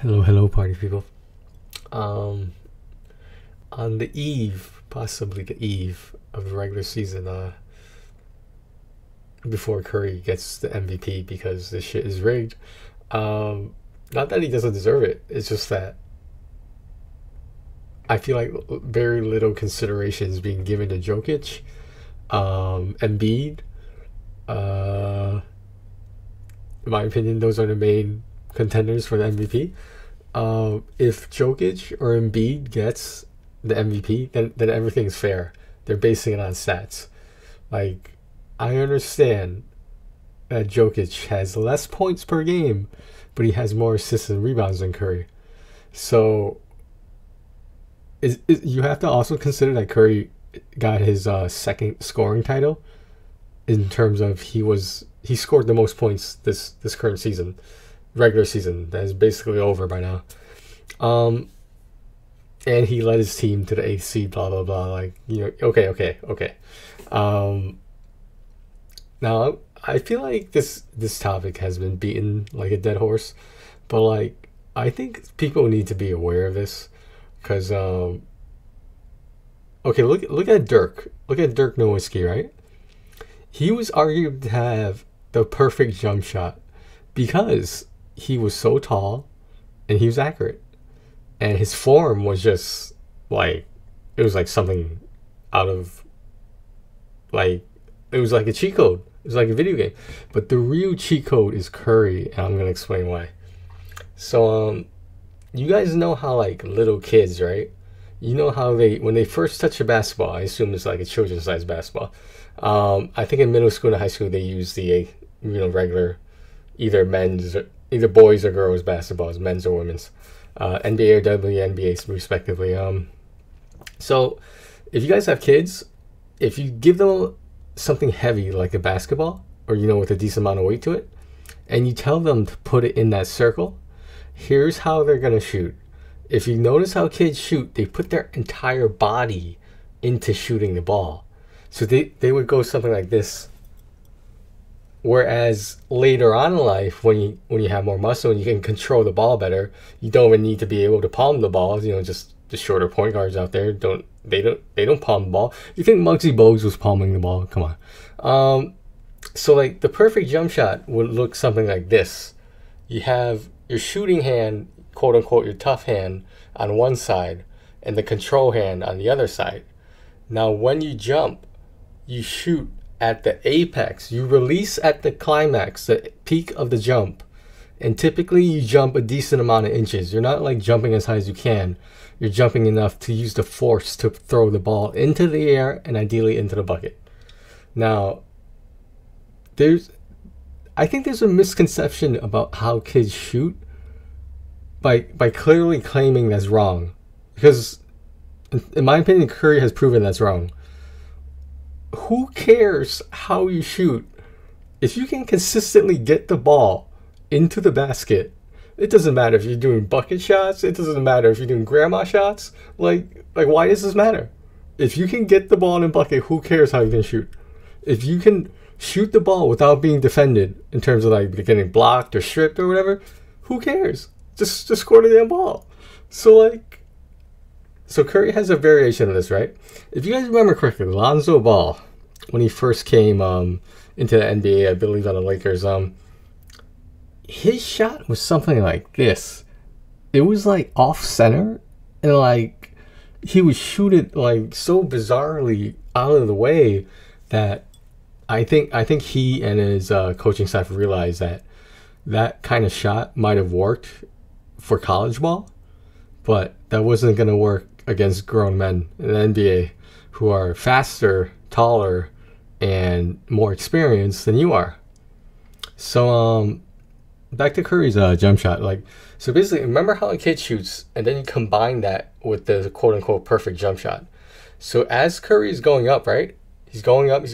Hello, party people. Um, on the eve, possibly the eve of the regular season, before Curry gets the MVP because this shit is rigged. Um, Not that he doesn't deserve it. It's just that I feel like very little consideration is being given to Jokic, Embiid. Uh, in my opinion, those are the main contenders for the MVP. If Jokic or Embiid gets the MVP, then everything's fair. They're basing it on stats. Like, I understand that Jokic has less points per game, but he has more assists and rebounds than Curry. So you have to also consider that Curry got his second scoring title in terms of he scored the most points this current season, regular season that is basically over by now. Um, and he led his team to the eighth seed. Blah blah blah. Like, okay. Um, Now I feel like this topic has been beaten like a dead horse, but like I think people need to be aware of this because okay, look at Dirk. Look at Dirk Nowitzki, right? He was argued to have the perfect jump shot because he was so tall and he was accurate, and his form was just like it was like something out of like it was like a cheat code. It was like a video game. But the real cheat code is Curry, and I'm gonna explain why. So you guys know how like little kids, right? You know how they when they first touch a basketball, I assume it's like a children's size basketball. I think in middle school and high school they use the regular either boys or girls basketballs, men's or women's, NBA or WNBA respectively. So if you guys have kids, if you give them something heavy like a basketball or with a decent amount of weight to it, and you tell them to put it in that circle, here's how they're gonna shoot. If you notice how kids shoot, they put their entire body into shooting the ball. So they would go something like this. Whereas later on in life, when you have more muscle and you can control the ball better, you don't even need to be able to palm the ball. Just the shorter point guards out there don't palm the ball. You think Muggsy Bogues was palming the ball? Come on. So like the perfect jump shot would look something like this. You have your shooting hand, quote unquote, your tough hand on one side, and the control hand on the other side. Now when you jump, you shoot at the apex. You release at the climax, the peak of the jump. And typically you jump a decent amount of inches. You're not like jumping as high as you can. You're jumping enough to use the force to throw the ball into the air and ideally into the bucket. Now, I think there's a misconception about how kids shoot by clearly claiming that's wrong. Because in my opinion, Curry has proven that's wrong. Who cares how you shoot? If you can consistently get the ball into the basket, it doesn't matter if you're doing bucket shots. It doesn't matter if you're doing grandma shots. Like why does this matter? If you can get the ball in a bucket, who cares how you can shoot? If you can shoot the ball without being defended in terms of like getting blocked or stripped or whatever, who cares? Just score the damn ball. So Curry has a variation of this, right? If you guys remember correctly, Lonzo Ball, when he first came into the NBA, I believe on the Lakers, his shot was something like this. It was like off center, and like he would shoot it like so bizarrely out of the way that I think he and his coaching staff realized that kind of shot might have worked for college ball, but that wasn't going to work against grown men in the NBA who are faster, taller, and more experienced than you are. So back to Curry's jump shot. So basically, remember how a kid shoots, and then you combine that with the quote unquote perfect jump shot. So as Curry's going up, right? He's going up.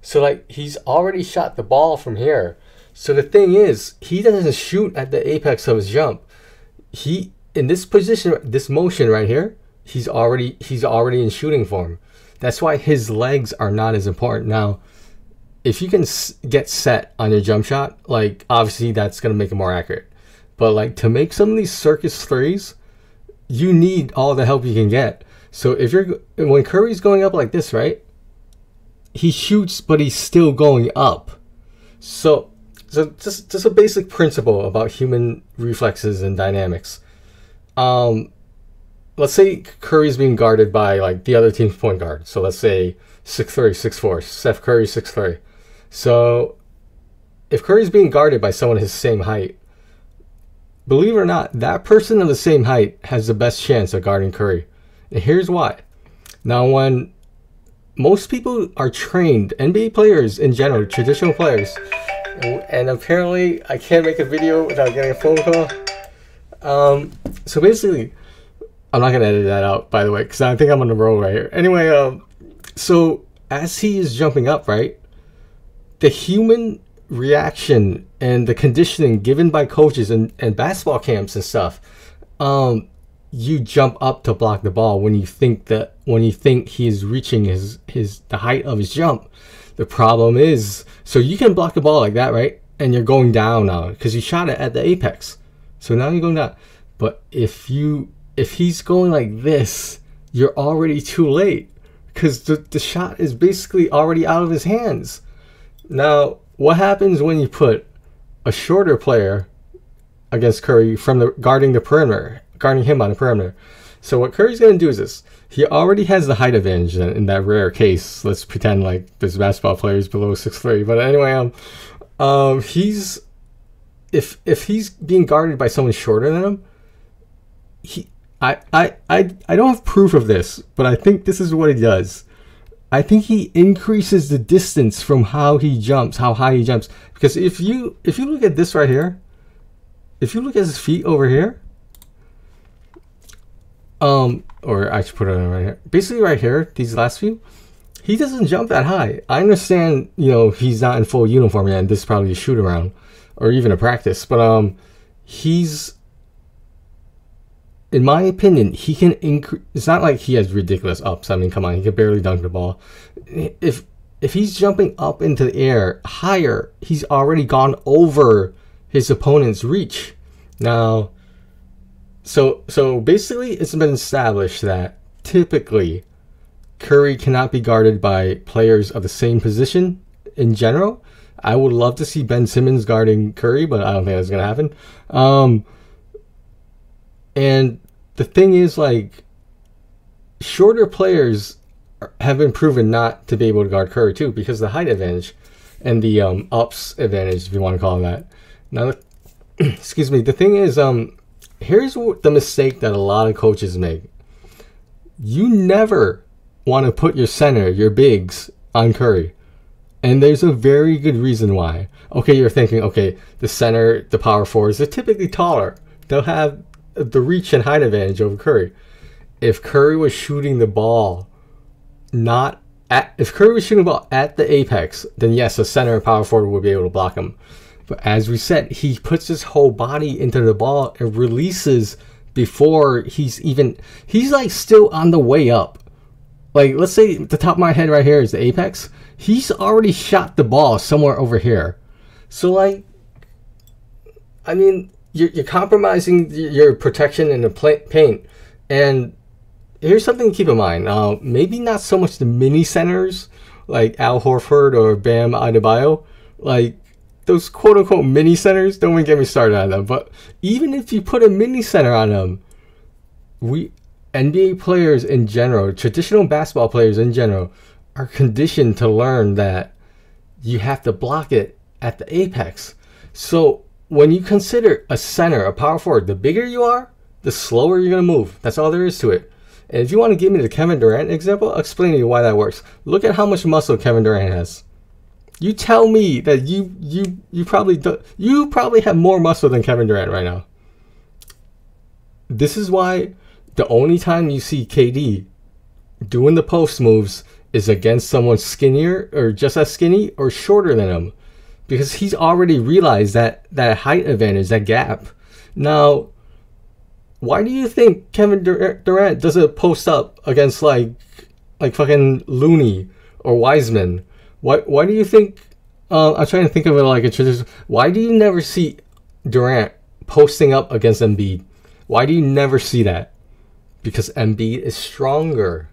So like he's already shot the ball from here. So the thing is, he doesn't shoot at the apex of his jump. He in this position, this motion right here, he's already in shooting form. That's why his legs are not as important. Now, if you can get set on your jump shot, like obviously that's going to make it more accurate. But like to make some of these circus threes, you need all the help you can get. So if when Curry's going up like this, right? He shoots, but he's still going up. So just a basic principle about human reflexes and dynamics. Let's say Curry's being guarded by like the other team's point guard. So let's say 6'3", 6'4", Steph Curry 6'3". So if Curry's being guarded by someone his same height, believe it or not, that person of the same height has the best chance of guarding Curry. And here's why. Now, when most people are trained, NBA players in general, traditional players, and apparently I can't make a video without getting a phone call. So basically, I'm not gonna edit that out, by the way, because I think I'm on the roll right here. Anyway, so as he is jumping up, right, the human reaction and the conditioning given by coaches and basketball camps and stuff, you jump up to block the ball when you think he's reaching the height of his jump. The problem is, so you can block the ball like that, right? And you're going down now because you shot it at the apex. So now you're going down. But if he's going like this, you're already too late because the shot is basically already out of his hands. Now, what happens when you put a shorter player against Curry guarding him on the perimeter? So what Curry's going to do is this. He already has the height advantage in that rare case. Let's pretend like this basketball player is below 6'3". But anyway, if he's being guarded by someone shorter than him, I don't have proof of this, but I think this is what he does. I think he increases the distance from how high he jumps. Because if you look at this right here, if you look at his feet over here, or I should put it on right here. Basically right here, these last few, he doesn't jump that high. I understand, he's not in full uniform yet, and this is probably a shoot around or even a practice, but he's, in my opinion, he can increase. It's not like he has ridiculous ups. I mean, come on, he can barely dunk the ball. If he's jumping up into the air higher, he's already gone over his opponent's reach. Now, so basically, it's been established that typically Curry cannot be guarded by players of the same position in general. I would love to see Ben Simmons guarding Curry, but I don't think that's going to happen. And the thing is, like, shorter players have been proven not to be able to guard Curry too, because of the height advantage and the ups advantage, if you want to call it that. Now, excuse me. The thing is, here's the mistake that a lot of coaches make. You never want to put your center, your bigs, on Curry. And there's a very good reason why. Okay, you're thinking, okay, the center, the power forwards, they're typically taller. They'll have the reach and height advantage over Curry. If Curry was shooting the ball at the apex, then yes, a center and power forward would be able to block him. But as we said, he puts his whole body into the ball and releases before he's like still on the way up. Like, let's say the top of my head right here is the apex. He's already shot the ball somewhere over here. So, like, I mean, you're compromising your protection in the paint. And here's something to keep in mind. Maybe not so much the mini centers like Al Horford or Bam Adebayo. Like, those quote-unquote mini centers, don't even get me started on them. But even if you put a mini center on them, NBA players in general, traditional basketball players in general, are conditioned to learn that you have to block it at the apex. So when you consider a center, a power forward, the bigger you are, the slower you're going to move. That's all there is to it. And if you want to give me the Kevin Durant example, I'll explain to you why that works. Look at how much muscle Kevin Durant has. You tell me that you probably have more muscle than Kevin Durant right now. This is why the only time you see KD doing the post moves is against someone skinnier or just as skinny or shorter than him, because he's already realized that height advantage, that gap. Now, why do you think Kevin Durant doesn't post up against like fucking Looney or Wiseman? Why do you think? I'm trying to think of it like a tradition. Why do you never see Durant posting up against Embiid. Why do you never see that? Because Embiid is stronger.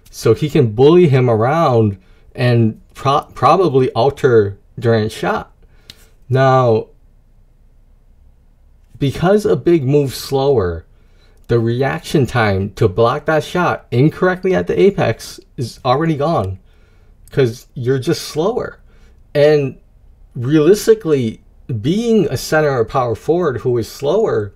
So he can bully him around and probably alter Durant's shot. Now, because a big moves slower, the reaction time to block that shot incorrectly at the apex is already gone. Because you're just slower. And realistically, being a center or power forward who is slower,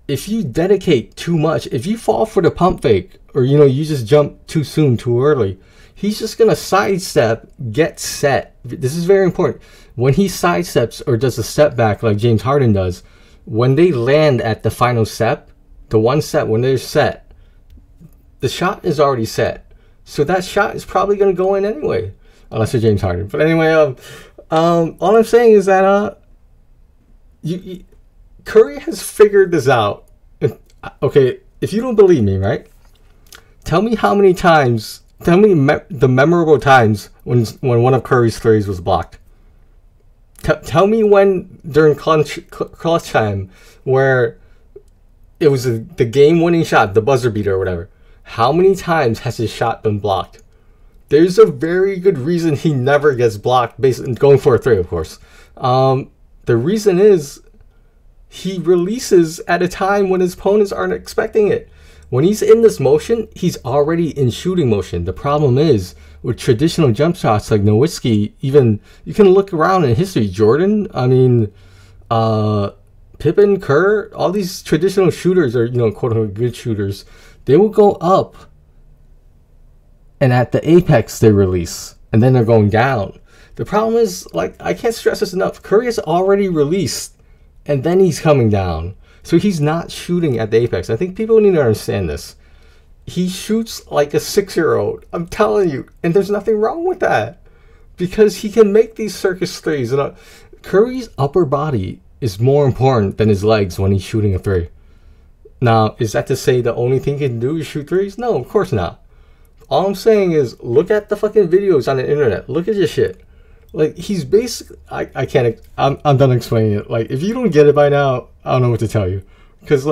if you dedicate too much, if you fall for the pump fake, or you just jump too soon, too early, he's just gonna sidestep, get set. This is very important. When he sidesteps or does a step back like James Harden does, when they land at the final step, the one step when they're set, the shot is already set. So that shot is probably gonna go in anyway, unless you're James Harden. But anyway, all I'm saying is that Curry has figured this out. Okay, if you don't believe me, right? Tell me how many times. Tell me the memorable times when one of Curry's threes was blocked. Tell me when during clutch time where it was the game-winning shot, the buzzer beater or whatever. How many times has his shot been blocked? There's a very good reason he never gets blocked, basically going for a three, of course. The reason is he releases at a time when his opponents aren't expecting it. When he's in this motion, he's already in shooting motion. The problem is, with traditional jump shots like Nowitzki, even, you can look around in history, Jordan, Pippen, Kerr, all these traditional shooters are, quote-unquote good shooters. They will go up, and at the apex they release, and then they're going down. The problem is, I can't stress this enough, Curry has already released, and then he's coming down. So he's not shooting at the apex. I think people need to understand this. He shoots like a 6-year-old. I'm telling you. And there's nothing wrong with that. Because he can make these circus threes. And Curry's upper body is more important than his legs when he's shooting a three. Now, is that to say the only thing he can do is shoot threes? No, of course not. All I'm saying is, look at the fucking videos on the internet. Look at this shit. He's basically, I'm done explaining it. If you don't get it by now, I don't know what to tell you. Because,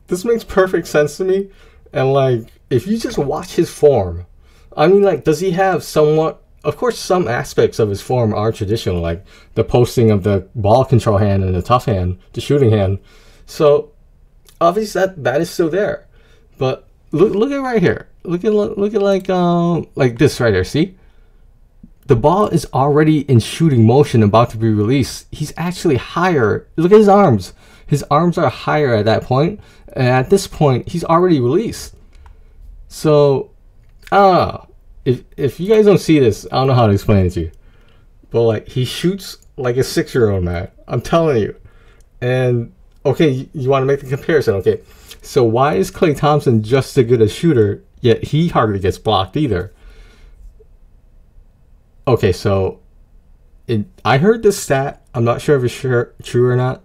this makes perfect sense to me. And, if you just watch his form, does he have somewhat, of course, some aspects of his form are traditional, like the posting of the ball control hand and the tough hand, the shooting hand. So, obviously, that is still there. But, look at right here. Look at this right here, see? The ball is already in shooting motion, about to be released. He's actually higher. Look at his arms. His arms are higher at that point. And at this point, he's already released. So, I don't know. If you guys don't see this, I don't know how to explain it to you. But, he shoots like a 6-year-old, man. I'm telling you. And, okay, you want to make the comparison. Okay, so why is Klay Thompson just as good a shooter, yet he hardly gets blocked either? Okay, so I heard this stat. I'm not sure if it's true or not,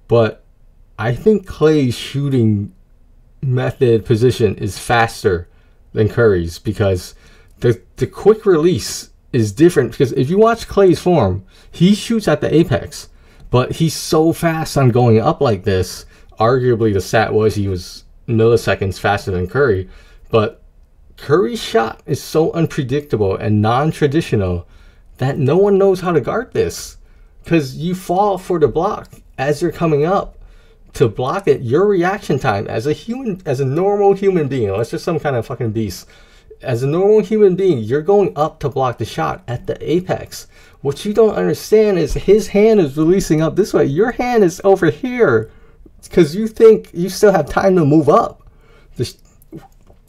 but I think Klay's shooting method position is faster than Curry's because the quick release is different. Because if you watch Klay's form, he shoots at the apex, but he's so fast on going up like this. Arguably, the stat was he was milliseconds faster than Curry, but Curry's shot is so unpredictable and non-traditional that no one knows how to guard this. Because you fall for the block as you're coming up. To block it, your reaction time as a normal human being, unless you're some kind of fucking beast, as a normal human being, you're going up to block the shot at the apex. What you don't understand is his hand is releasing up this way. Your hand is over here because you think you still have time to move up.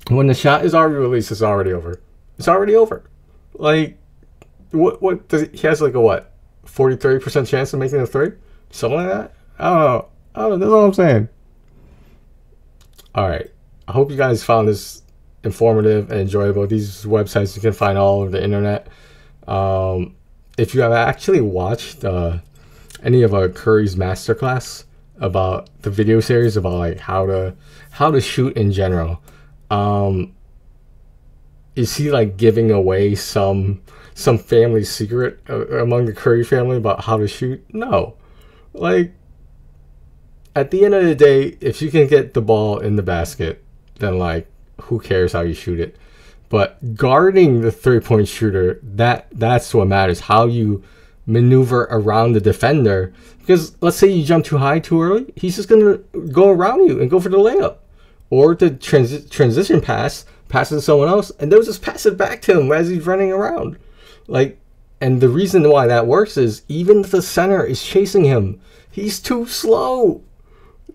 When the shot is already released, it's already over. It's already over. What does he has a 40-30% chance of making a three? Something like that? I don't know. That's all I'm saying. Alright. I hope you guys found this informative and enjoyable. These websites you can find all over the internet. If you have actually watched any of Curry's masterclass about the video series about how to shoot in general, is he giving away some family secret among the Curry family about how to shoot? No. at the end of the day, if you can get the ball in the basket, then like who cares how you shoot it? But guarding the 3-point shooter, that's what matters. How you maneuver around the defender. Because let's say you jump too high too early, he's just gonna go around you and go for the layup, or the transition pass to someone else, and they'll just pass it back to him as he's running around. Like, and the reason why that works is even if the center is chasing him, he's too slow.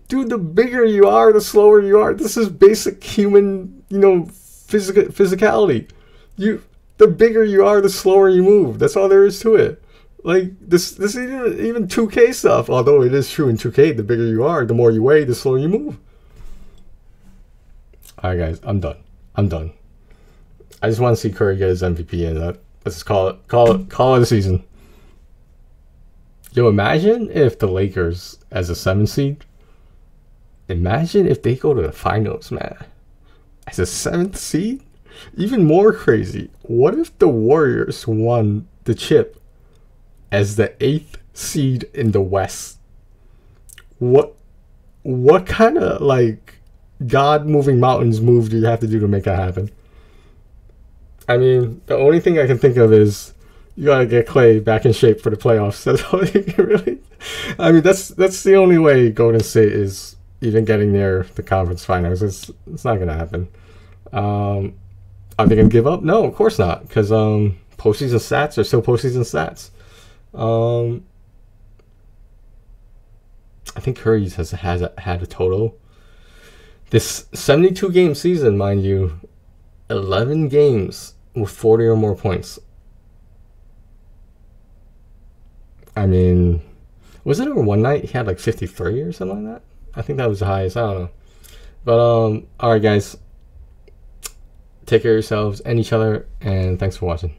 Dude, the bigger you are, the slower you are. This is basic human, physicality. The bigger you are, the slower you move. That's all there is to it. Like, this isn't even 2K stuff, although it is true in 2K, the bigger you are, the more you weigh, the slower you move. Alright guys, I'm done. I just want to see Curry get his MVP, and let's just call it a season. Yo, imagine if the Lakers, as a 7th seed, imagine if they go to the finals, man. As a 7th seed? Even more crazy. What if the Warriors won the chip as the 8th seed in the West? What kind of, like, God moving mountains move do you have to do to make that happen? I mean, the only thing I can think of is you gotta get Clay back in shape for the playoffs. That's all you can really. I mean, that's the only way Golden State is even getting near the conference finals. It's not gonna happen. Are they gonna give up? No, of course not, because postseason stats are still postseason stats. I think Curry has had a total. This 72-game season, mind you, 11 games with 40 or more points. I mean, was it over one night he had like 53 or something like that? I think that was the highest. I don't know. But all right, guys, take care of yourselves and each other, and thanks for watching.